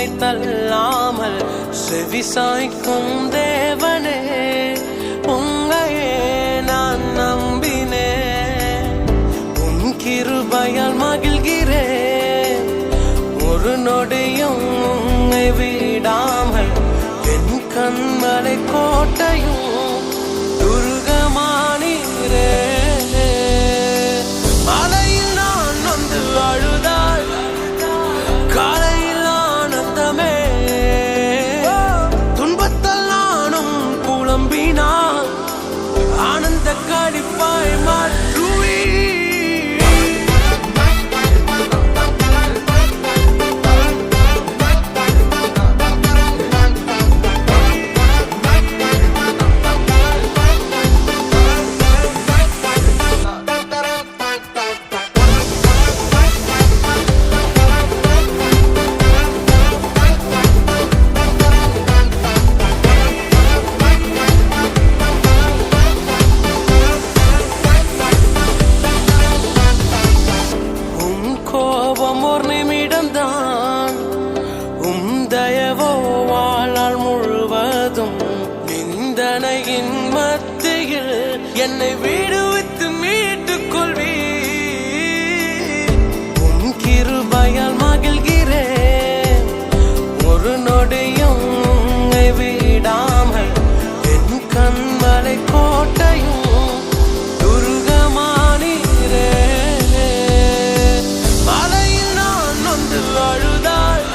என்னை தள்ளாமல் செவி சாய்க்கும் தேவனே, உங்கையே நான் நம்பினேன். உன் கிருபையால் மகிழ்கிறேன், ஒரு நொடியும் உன்னை விடாமல். என் கண்மலை கோட்டையும் துர்கமானீரே. மலையில் நான் வந்து அழுதாள், காலையில் ஆனந்தமே. துன்பத்தால் நானும் புலம்பினான், ஆனந்த கடிப்பாய் மாற்றுவே. ஓர் நிமிடம்தான், தயவோ வாழ்நாள் முழுவதும். நிந்தனையின் மத்தியில் என்னை விடுவித்து மீட்டுக் கொள்வீர். உன் கிருபையால் மகிழ்கிறேன், ஒரு நொடியும் உன்னை விடாமல். என் கண்மலை கோட்டையும் துர்கமானீரே. அழுதாள்,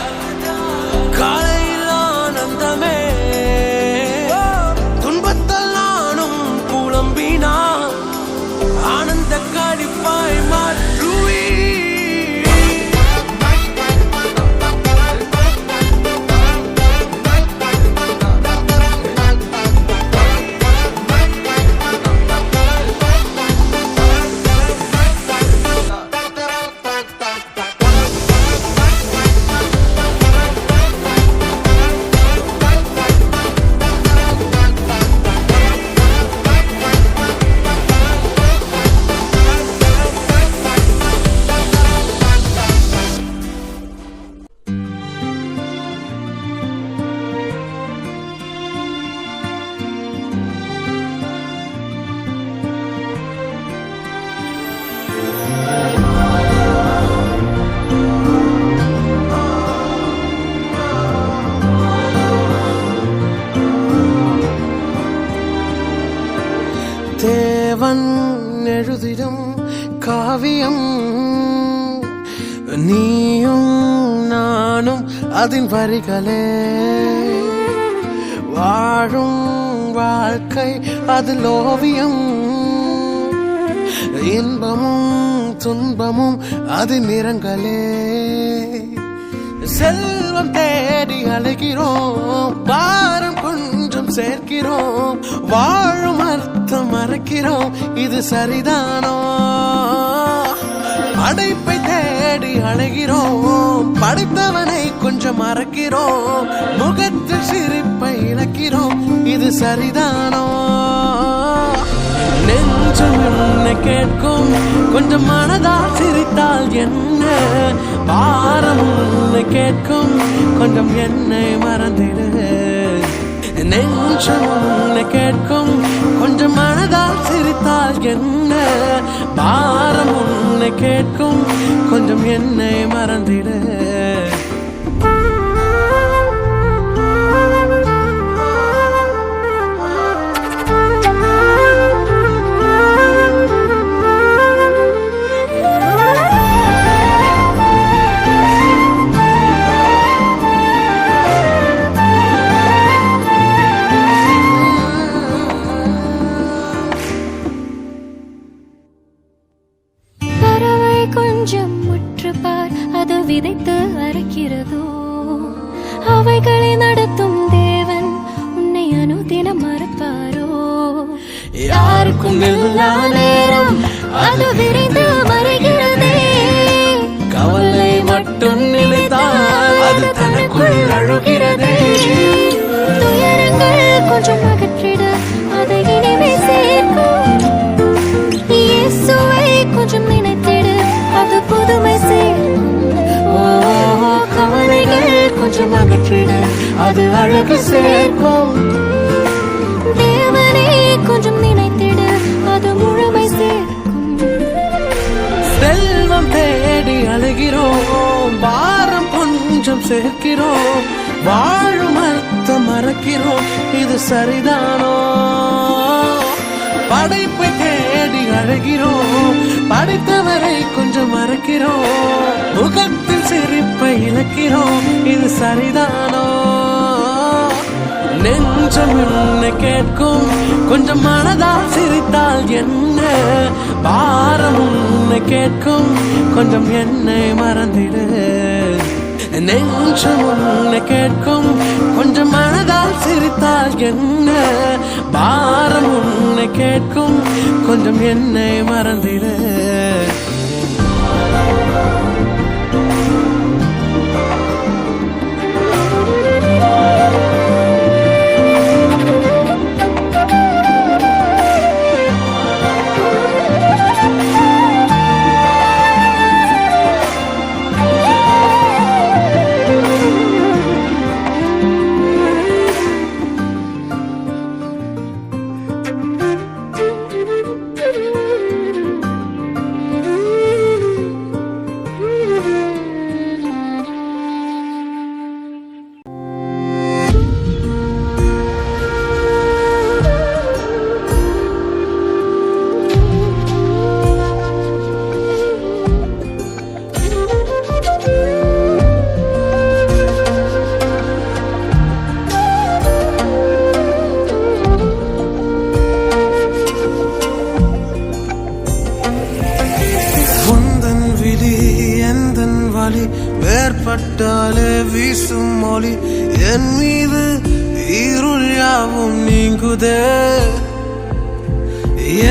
காலையில் ஆனந்தமே. துன்பத்தால் நானும் புலம்பினான், ஆனந்த கடிப்பாய் மாற்றுவே. தேவன் எழுதிடும் காவியம், நீயும் நானும் அதன் வரிகளே. வாழும் வாழ்க்கை அதில் ஓவியம், இன்பமும் துன்பமும் அது நிறங்களே. செல்வம் தேடி அழைக்கிறோம், பாரம் கொஞ்சம் சேர்க்கிறோம். வாழும் அர்த்தம் மறக்கிறோம், இது சரிதானோ? அடைப்பை தேடி அழைகிறோம், படைத்தவனை கொஞ்சம் மறக்கிறோம். முகத்தில் சிரிப்பை இழக்கிறோம், இது சரிதானோ? நெஞ்சம் என்னை கேட்கும், கொஞ்சம் மனதால் சிரித்தால் என்ன? பாரம் உன்னை கேட்கும், கொஞ்சம் என்னை மறந்திடு. நெஞ்சம் உன்னை கேட்கும், கொஞ்சம் மனதால் சிரித்தால் என்ன? பாரம் உன்னை கேட்கும், கொஞ்சம் என்னை மறந்திடு. கொஞ்சம் முற்று பார், அது விதைத்து அறுக்கிறதோ. அவைகளை நடத்தும் தேவன் உன்னை அனுதினம் மறப்பாரோ? யாருக்கும் எல்லா நேரம் அது விரைந்து மறைகிறதே. கவலை மட்டும் நினைத்தால் அது தனக்குள் அழுகிறதே. துயரங்கள் கொஞ்சம் அகற்றிட அதை இனிமே சேர்க்கும். இயேசுவை கொஞ்சம் நினைத்திடு, அது புதுமை சேர்க்கும். கவலைகள் கொஞ்சம் அகற்றிடு அது அழகு சேர்க்கும். தேவனே கொஞ்சம் நினைத்திடு அது முழுமை சேர்க்கும். செல்வம் தேடி அழுகிறோம், பாரம் கொஞ்சம் சேர்க்கிறோம், வாழும் அர்த்தம் மறக்கிறோம், இது சரிதானோ? படைப்பை தேடி அழகிறோம், படைத்தவரை கொஞ்சம் மறக்கிறோம், முகத்தில் சிரிப்பை இழக்கிறோம், இது சரிதானோ? நெஞ்சம் என்னை கேட்கும், கொஞ்சம் மனதால் சிரித்தால் என்ன? பாரம் உன்னை கேட்கும், கொஞ்சம் என்னை மறந்திடு. நெஞ்சம் உன்னை கேட்கும், கொஞ்சம் மனதால் சிரித்தால் என்ன? பாரம் உன்னை கேட்கும், கொஞ்சம் என்னை மறந்திடு. வேற்பட்டாலே வீசும் மொழி என் மீது இருள் யாவும் நீங்குதே.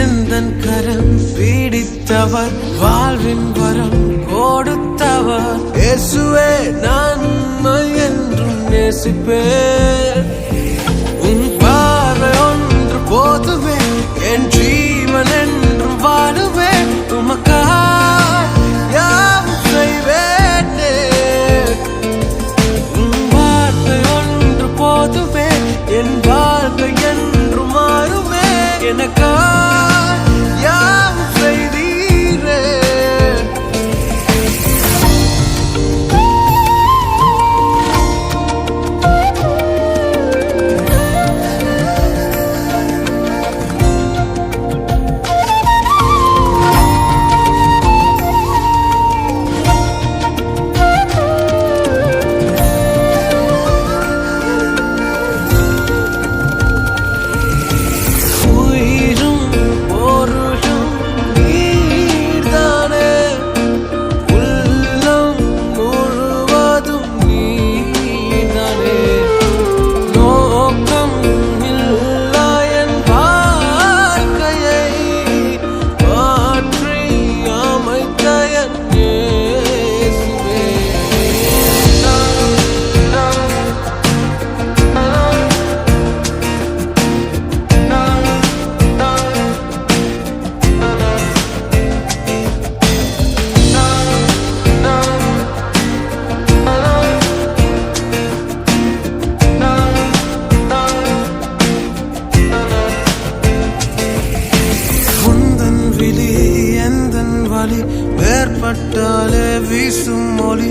எந்தன் கரம் பீடித்தவர் வாழ்வின் வரம் கொடுத்தவர் இயேசுவே நான் உம்மை என்றும் நேசிப்பேன். உன் பார்வை ஒன்று போதுவே என் ஜீவன் என்றும் வாழுவேன். உமக்காய் யாவும் செய்வேன். என் வாழ்க்கை என்று மாறுமே எனக்காய் யாவும் செய்தீரே. வேற்பட்டாலே வீசும் மொழி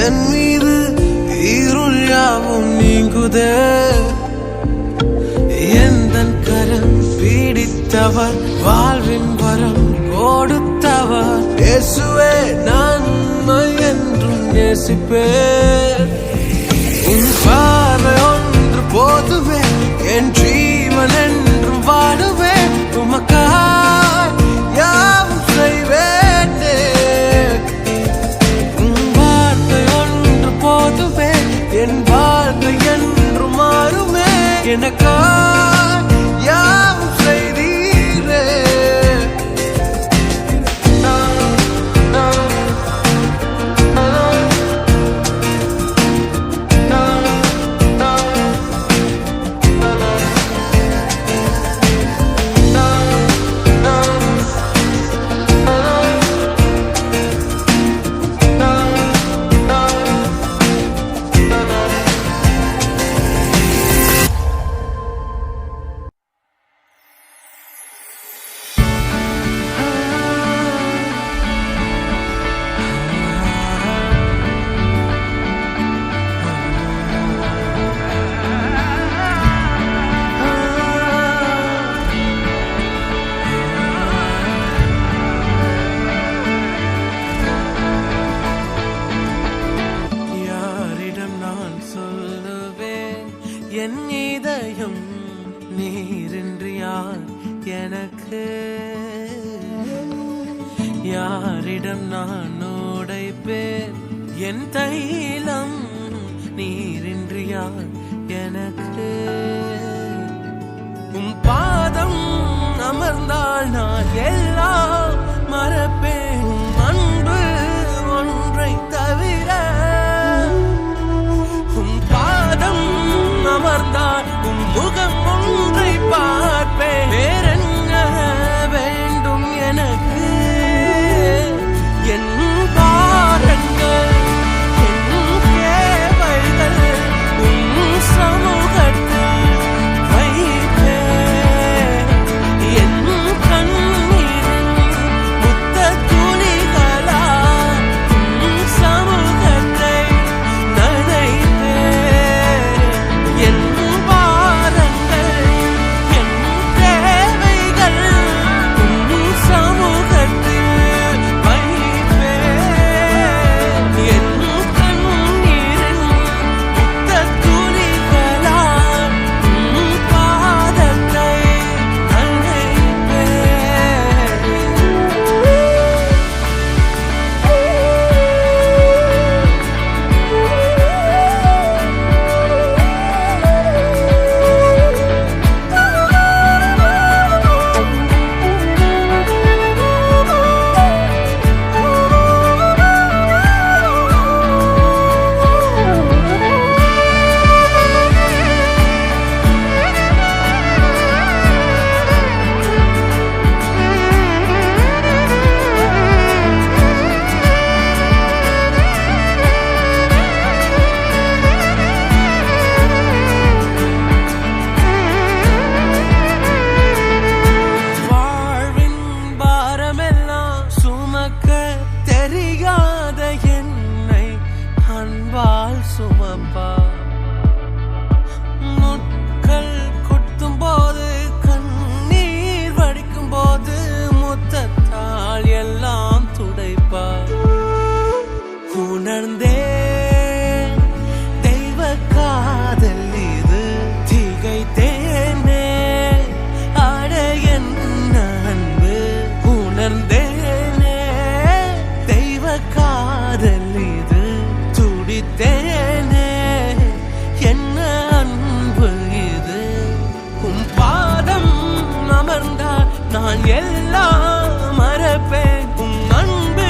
என் மீது இருள் யாவும் நீங்குதே. எந்தன் கரம் பீடித்தவர் வாழ்வின் வரம் கொடுத்தவர் இயேசுவே நான் உம்மை என்றும் நேசிப்பேன். உன் பார்வை ஒன்று போதுவே என் ஜீவன் என்றும் வாழுவேன். உமக்காய் யாவும் செய்வேன். என் வாழ்க்கை என்று மாறுமே எனக்காய் யாவும் செய்தீரே. எனக்கு யாரிடம் நான் உடைப்பேன் என் தைலம் நீரின்றியா எனக்கு உம் பாதம் அமர்ந்தால் நான் எல்லாம் மறப்பேன் அன்பு ஒன்றை தவிர உம் பாதம் அமர்ந்தால் உம் முகம் ஒன்றை பார்ப்பேன் வேறென்ன வேண்டும் எனக்கு என் பாரங்கள் என் தேவைகள் உம் சமூகத்தில் வைப்பேன் என் கண்ணீரின் முத்த துளிகளா உம் சமூகத்தை நனைப்பேன் என் பாரங்கள் என் தேவைகள் உம் சமூகத்தில் வைப்பேன் என் கண்ணீரின் முத்த துளிகளா உம் பாதத்தை வாழ்வின் பாரமெல்லாம் சுமக்க தெரியாத என்னை அன்பால் சுமப்பா முட்கள் குத்தும் போது கண்ணீர் வடிக்கும் போது முத்தத்தால் எல்லாம் துடைப்பா உணர்ந்தேன் தெய்வ காதல் இது திகைத்தேனே அட என்ன அன்பு உணர்ந்தேனே தெய்வ காதல் இது துடித்தேனே என்ன அன்பு இது உம் பாதம் அமர்ந்தால் நான் எல்லாம் மறப்பேன் உம் அன்பு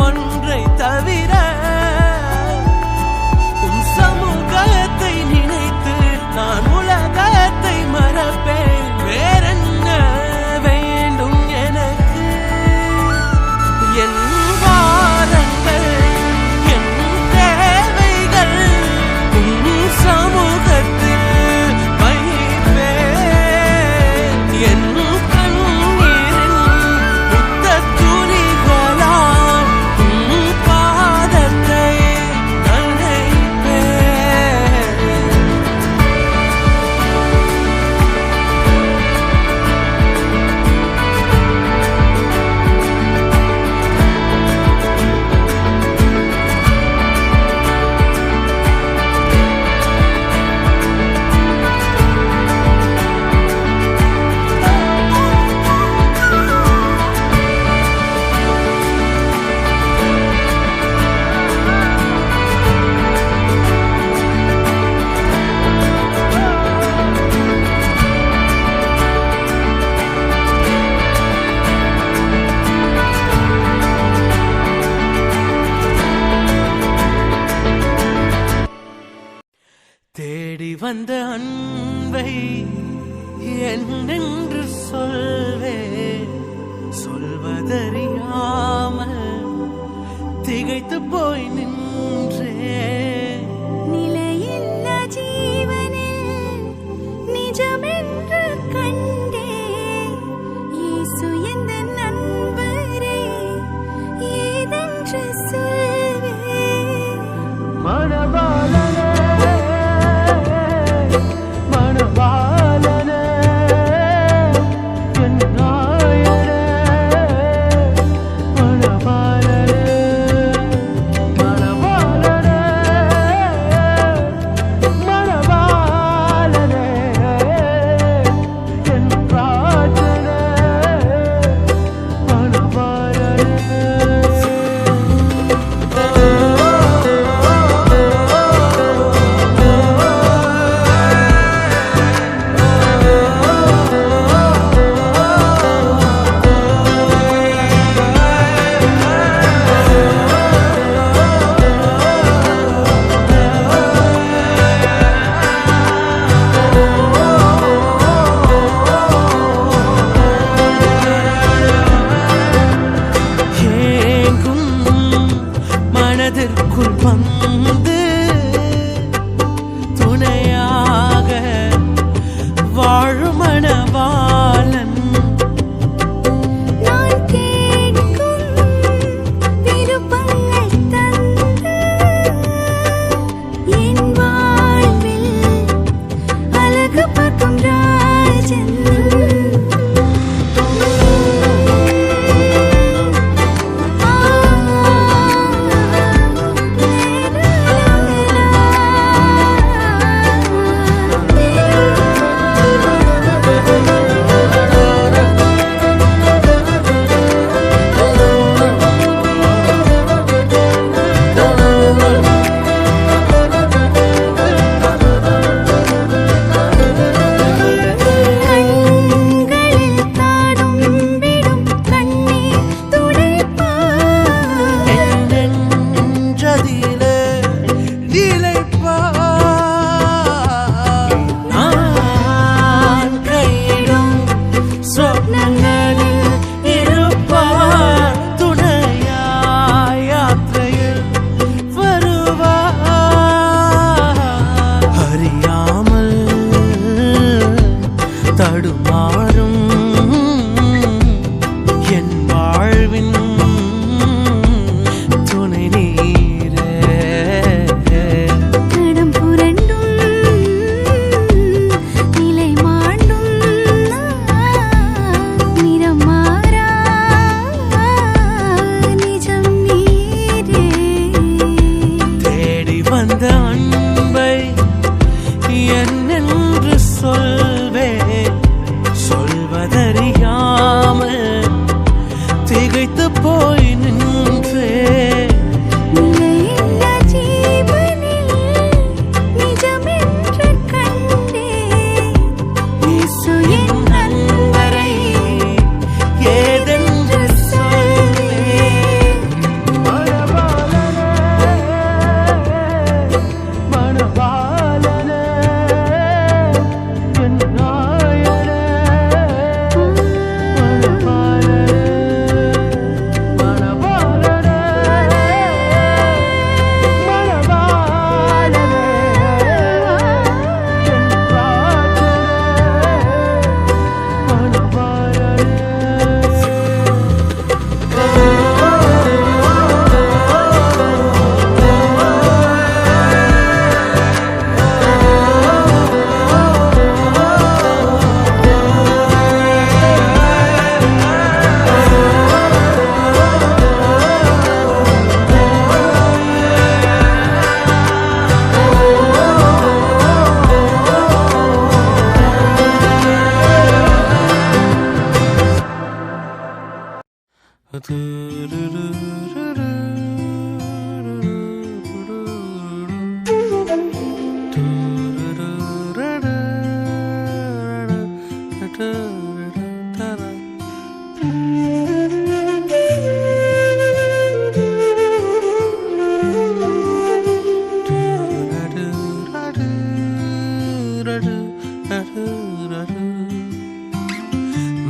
ஒன்றை தவிர உம் சமூகத்தை நினைத்து நான் உலகத்தை மறப்பேன் வேறென்ன வேண்டும் எனக்கு என் பாரங்கள் என் தேவைகள் உம் சமூகத்தில் வைப்பேன் என் கண்ணீரின்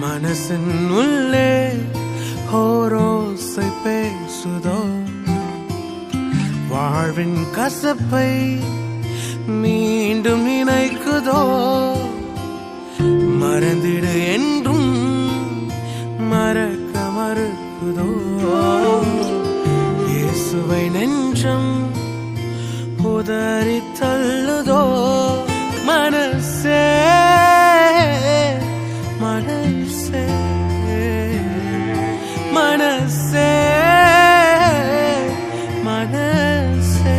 மனசின் உள்ளே ஓரோசை பேசுதோ, வாழ்வின் கசப்பை மீண்டும் நினைக்குதோ, மறந்திடு என்றும் மறக்க மறுக்குதோ, இயேசுவை நெஞ்சம் உதறி தள்ளுதோ, மனசே மனசே மனசே மனசே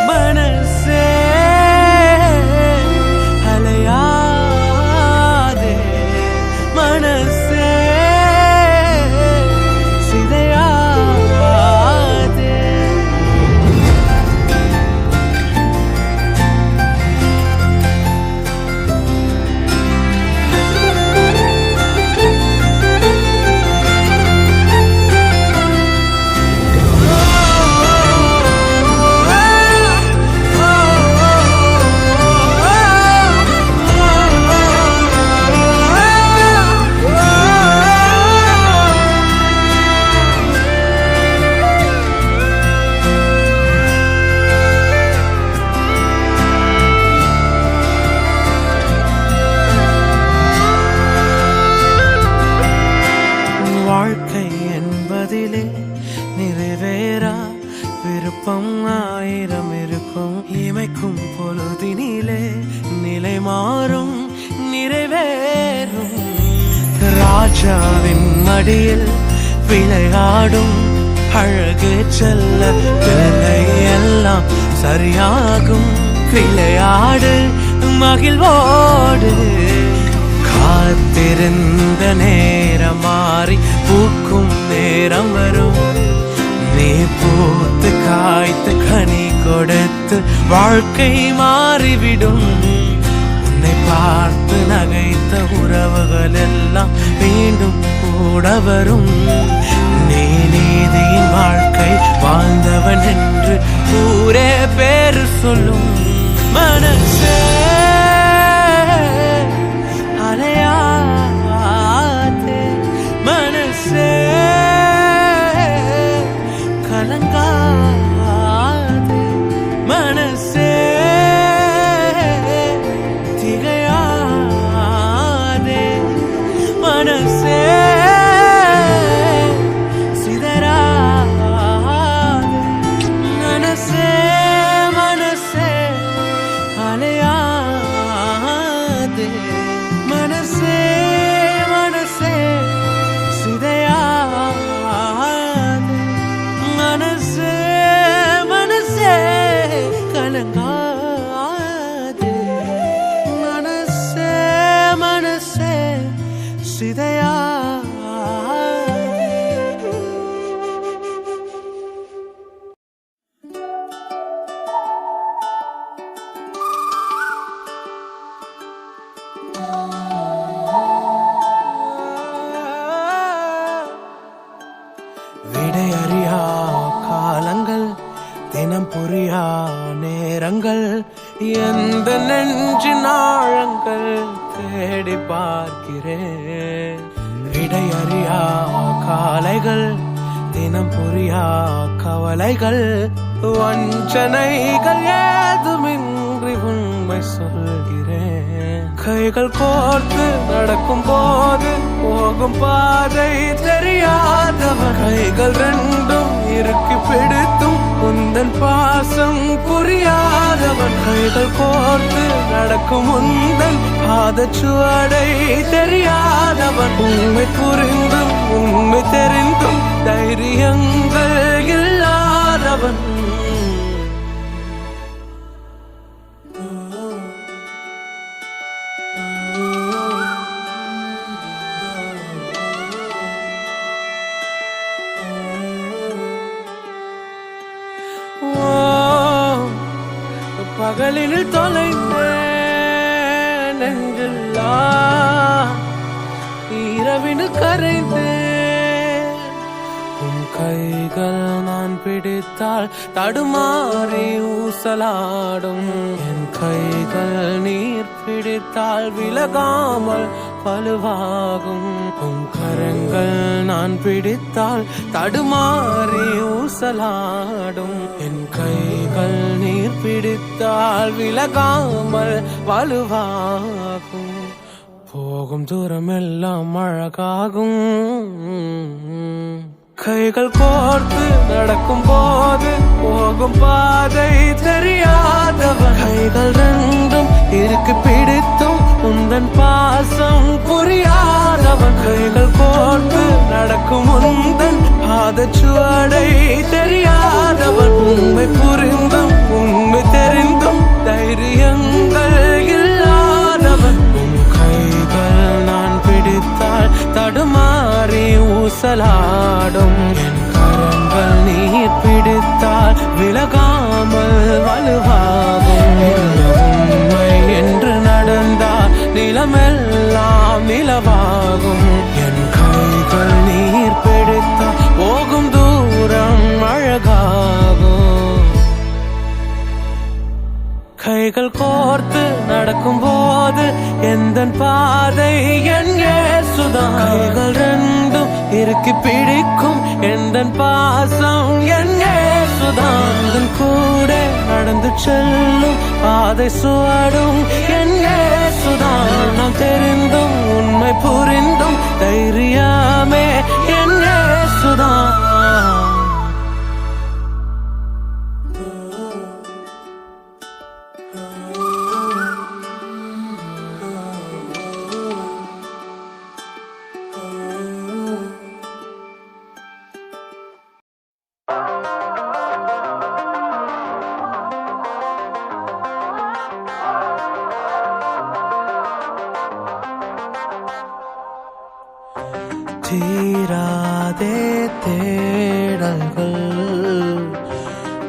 மனசே அலையாதே, மனசே சிதையாதே. வாழ்க்கை என்பதிலே நிறைவேறா விருப்பம் ஆயிரம் இருக்கும், இமைக்கும் பொழுதினிலே நிலை மாறும் நிறைவேறும். ராஜாவின் மடியில் விளையாடும் அழகு செல்ல பிள்ளை எல்லாம் சரியாகும், விளையாடு மகிழ்வோடு. காத்திருந்த நேரம் மாறி பூக்கும் நேரம் வரும், நீ பூத்து காய்த்து கனி கொடுத்து வாழ்க்கை மாறிவிடும். உன்னை பார்த்து நகைத்த உறவுகள் எல்லாம் மீண்டும் கூட வரும். நீ நீதியின் வாழ்க்கை வாழ்ந்தவன் என்று ஊரே பேரு சொல்லும். மனசே அலையாதே, மனசே கலங்காதே, மனசே திகையாதே, மனசே சிதறாதே, மனசே மனசே அலையாதே, மனசே மனசே சிதையாதே, மனசே மனசே கலங்காதே, மனசே மனசே சிதையாதே. விடையறியா காலங்கள், தினம் புரியா நேரங்கள், எந்த நெஞ்சின் ஆழங்கள் தேடி பார்க்கிறேன். விடையறியா காலைகள், தினம் புரியா கவலைகள், வஞ்சனைகள் ஏதுமின்றி உண்மை சொல்கிறேன். கைகள் கோர்த்து நடக்கும் போது போகும் பாதை தெரியாதவன், கைகள் ரெண்டும் இறுக்கி பிடித்தும் உந்தன் பாசம் புரியாதவன், கைகள் கோர்த்து நடக்கும் உந்தன் பாதச்சுவடை தெரியாதவன், உண்மை புரிந்தும் உண்மை தெரிந்தும் தைரியங்கள் இல்லாதவன். பகலினில் தொலைந்தேன் நெஞ்செல்லா இரவினில் கரைந்தேன் உன் கைகள் நான் பிடித்தால் தடுமாறி ஊசலாடும் என் கைகள் நீர் பிடித்தால் விலகாமல் பழுவாகும் உன் கரங்கள் நான் பிடித்தால் தடுமாறி ஊசலாடும் என் கைகள் நீர் பிடித்தால் விலகாமல் வலுவாகும் போகும் தூரமெல்லாம் அழகாகும் கைகள் கோர்த்து நடக்கும் போது போகும் பாதை தெரியாதவன் கைகள் ரெண்டும் இருக்கு பிடித்தும் உந்தன் பாசம் புரியாதவன் கைகள் கோர்த்து நடக்கும் உந்தன் பாதச்சுவடை தெரியாதவன் உண்மை புரிந்தும் உண்மை தெரிந்தும் தைரியங்கள் இல்லாதவன் உன் கைகள் நான் பிடித்தால் தடுமாறி ஊசலாடும் என் கரங்கள் நீர் பிடித்தால் விலகாமல் வலுவாகும் உண்மை என்று நடந்தால் நிலமெல்லாம் நிலவாகும் என் கைகள் நீர் பிடித்தால் போகும் தூரம் அழகாகும் கைகள் கோர்த்து நடக்கும் போது எந்தன் பாதை என் இயேசுதான் கைகள் ரெண்டும் இறுக்கி பிடிக்கும் எந்தன் பாசம் என் இயேசுதான் கூட நடந்து செல்லும் பாதை சுவடும் என் இயேசுதான் நாம் தெரிந்தும் உண்மை புரிந்தும் தைரியமே என் இயேசுதான் தீராதே தேடல்கள்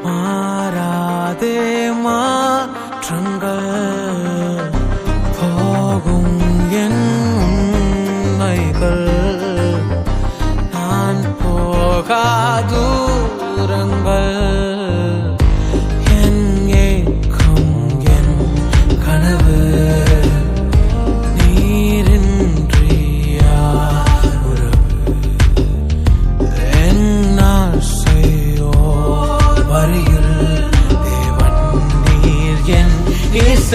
மாறாதே மாற்றங்கள் போகும் என் உண்மைகள் நான் போகாதூரங்கள் என் ஏக்கம் என் கனவு is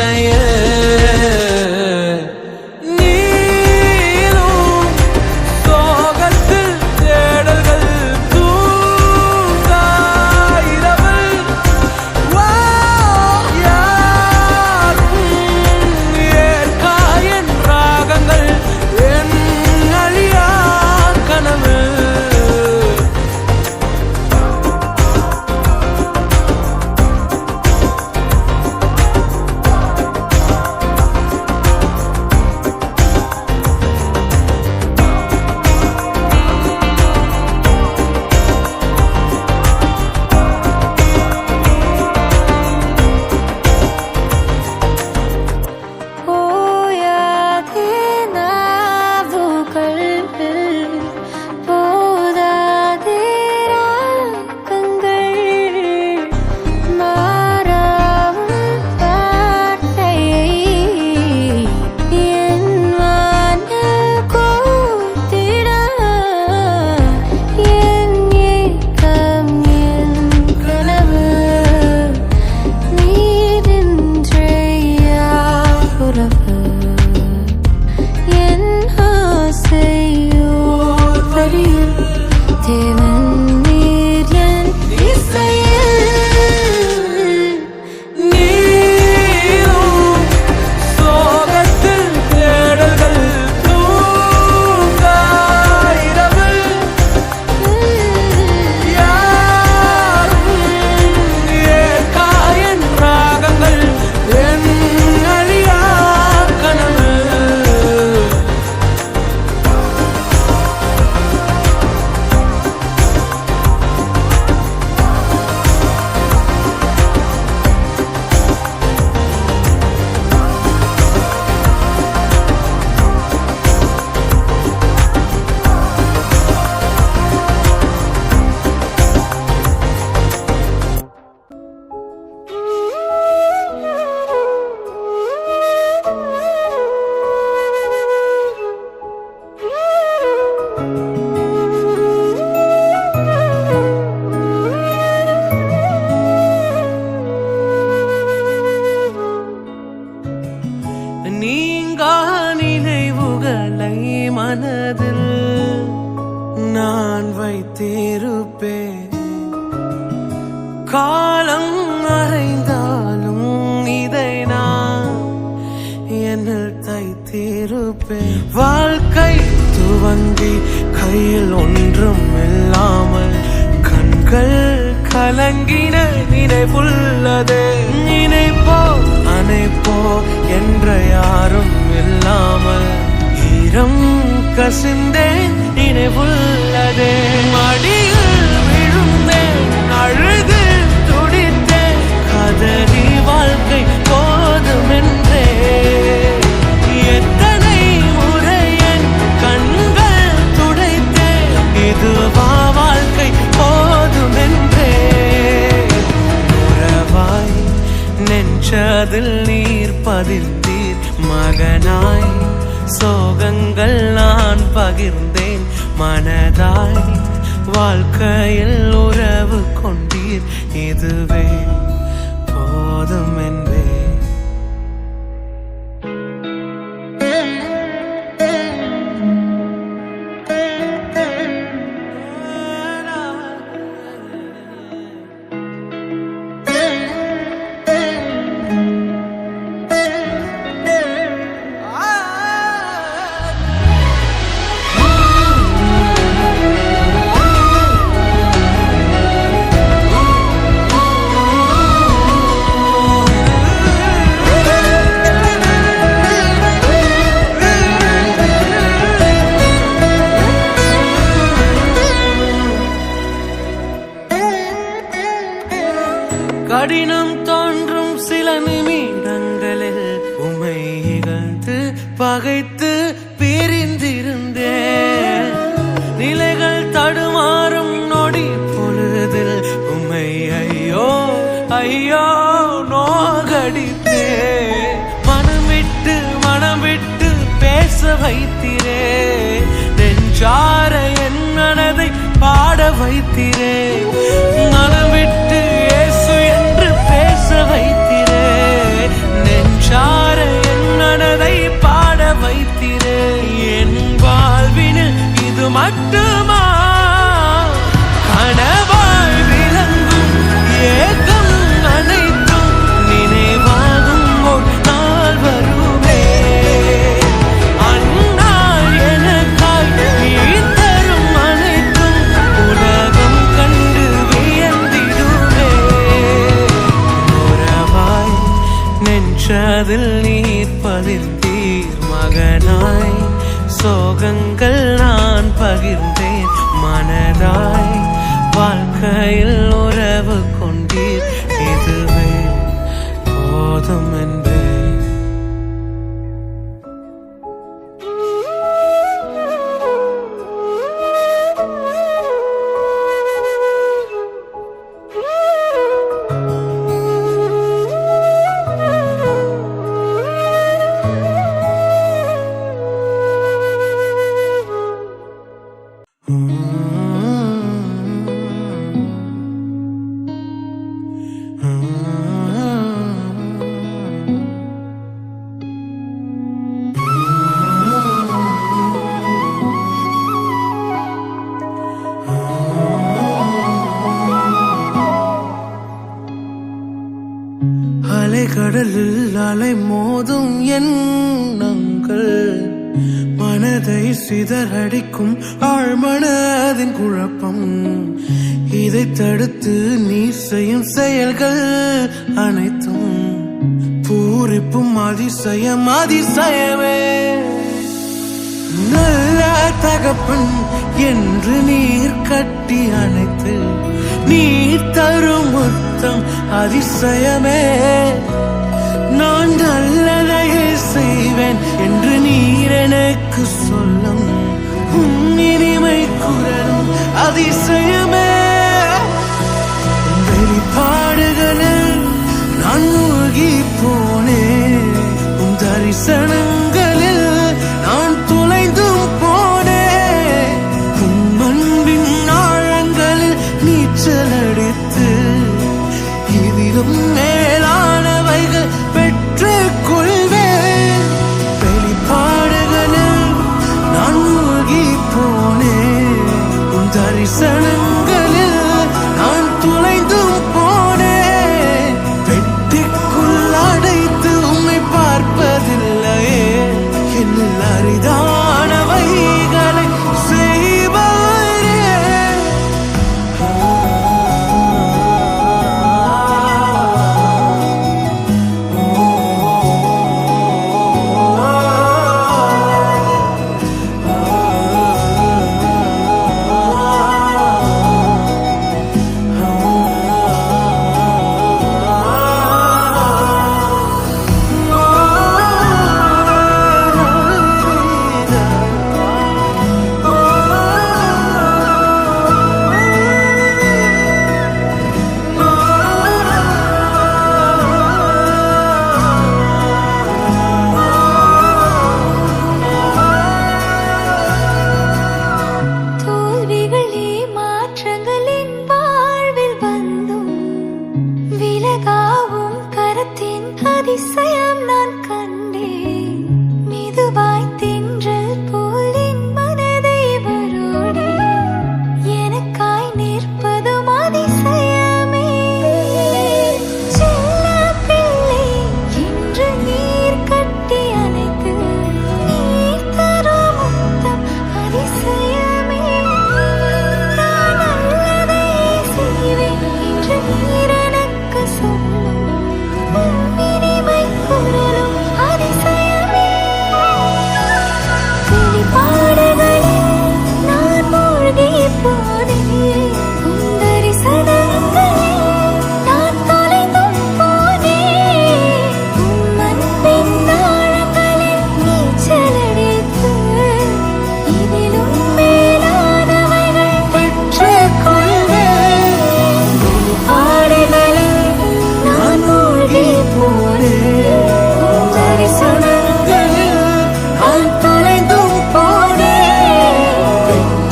மனதில் நான் வைத்திருப்பேன். காலம் மறைந்தாலும் இதை நான் என்னில் தைத்திருப்பேன். வாழ்க்கை துவங்கி கையில் ஒன்றும் இல்லாமல் கண்கள் கலங்கின நினைவுள்ளது. நினைப்போ அணைப்போ என்ற யாரும் இல்லாமல் ஈரம் கசிந்தேன் நினைவுள்ளதே. மடியில் விழுந்தேன் அழுது துடித்தேன் கதறி வாழ்க்கை போதுமென்றே. எத்தனை முறை என் கண்கள் துடைத்தேன் இதுவா வாழ்க்கை போதுமென்றே. உறவாய் நெஞ்சதில் நீர் பதித்தீர் மகனாய் சோகங்கள் நான் பகிர்ந்தேன் மனதாய் வாழ்க்கையில் உறவு கொண்டீர் இதுவே போதும் என்பே. கடினம் தோன்றும் சில நிமிடங்களில் உமை இகழ்ந்து பகைத்து பிரிந்திருந்தேன். நிலைகள் தடுமாறும் நொடி பொழுதில் உமை ஐயோ ஐயோ நோகடித்தே. மனம் விட்டு பேச வைத்திரே. நெஞ்சார என் மனதை பாட வைத்திரே. மனம் விட்டு இயேசு என்று பேச வைத்திரே. நெஞ்சார என் மனதை பாட வைத்திரே. என் வாழ்வினில் இது மட்டுமா கனவாய் விளங்கும் ஏகம் அனைத்தும் நினைவாகும் ஒரு நாள் வருமே. அந்நாள் எனக்காய் நீ தரும் அனைத்தும் உலகம் கண்டு வியந்திடுமே. உறவாய் நெஞ்சதில் நீர் பதித்தீர் மகனாய் சோகங்கள் நான் பகிர்ந்தேன் மனதாய் வாழ்க்கையில் உறவு கொண்டீர் இதுவே போதும் என்பே. கடலில் அலை மோதும் எண்ணங்கள் மனதை சிதறடிக்கும் ஆழ்மனதின் குழப்பம். இதை தடுத்து நீ செய்யும் செயல்கள் அனைத்தும் பூரிப்பும் அதிசயம் அதிசயமே. நல்ல தகப்பன் என்று நீர் கட்டி அணைத்து நீர் தரும் முத்தம் அதிசயமே. நான் நல்லதையே செய்வேன் என்று நீர் எனக்கு சொல்லும் இனிமை குரலும் அதிசயமே. வெளிப்பாடுகளில் நான் மூழ்கி போனேன். உன் தரிசனங்களில் நான் துளைந்தும் போனேன். உன் அன்பின் ஆழங்களில் நீச்சல் அடித்து இதிலும் மேலானவைகள் பெற்றுக் கொள்வேன். வெளிப்பாடுகளில் நான் மூழ்கி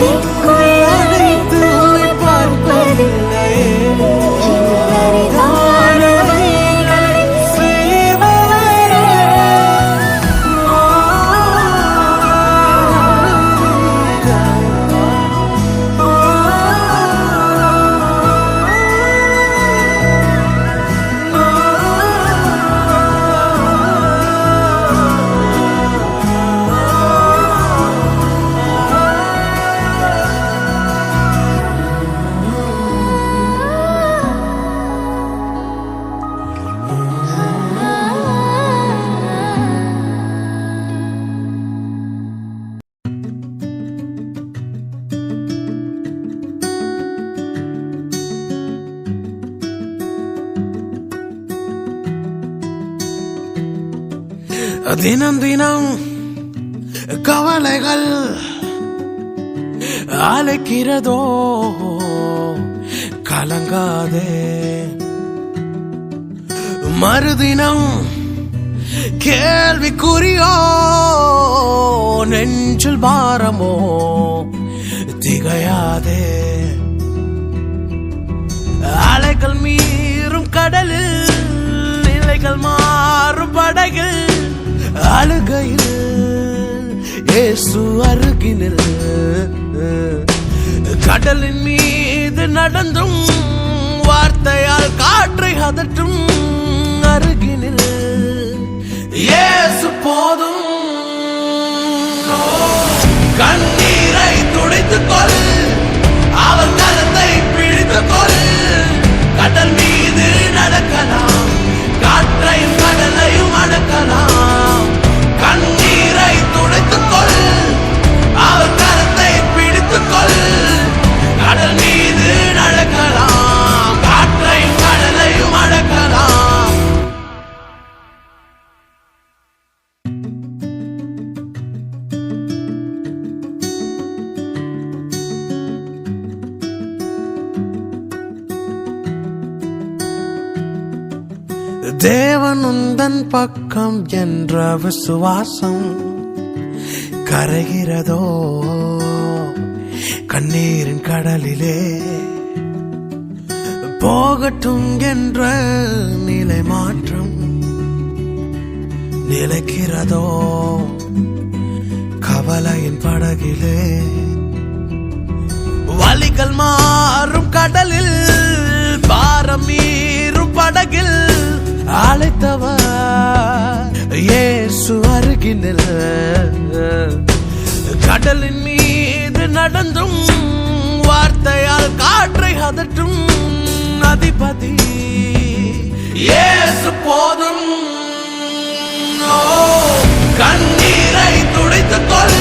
தீக்குள் அழைத்து உன்னை பார்ப்பதில்லையே அரிதானவைகளை செய்பவரே. தினம் தினம் கவலைகள் அழைக்கிறதோ கலங்காதே, மறுதினம் கேள்விக்குறியோ நெஞ்சில் பாரமோ திகையாதே. அலைகள் மீறும் கடலில் நிலைகள் மாறும் படகில் அழுகையில் இயேசு அருகினில், கடலின் மீது நடந்தும் வார்த்தையால் காற்றை அதற்றும் அருகினில் இயேசு போதும். கண்ணீரை துடைத்துக் கொள், அவர் கரத்தை பிடித்துக் கொள். கடல் மீது நடக்கலாம், காற்றையும் கடலையும் அடக்கலாம். கண்ணீரை துடைத்துக் கொள், அவர் கரத்தை பிடித்துக் கொள். கடல் மீது நடக்கலாம், காற்றையும் கடலையும் அடக்கலாம். தேவன் உந்தன் பக்கம் என்ற விசுவாசம் கரைகிறதோ கண்ணீரின் கடலிலே, போகட்டும் என்ற நிலை மாற்றம் நிலைக்கிறதோ கவலையின் படகிலே. வலிகள் மாறும் கடலில் பாரம் மீறும் படகில் அழைத்தவர் இயேசு அருகினில், கடலின் மீது நடந்தும் வார்த்தையால் காற்றை அதற்றும் அதிபதி இயேசு போதும். கண்ணீரை துடைத்துக் கொள்,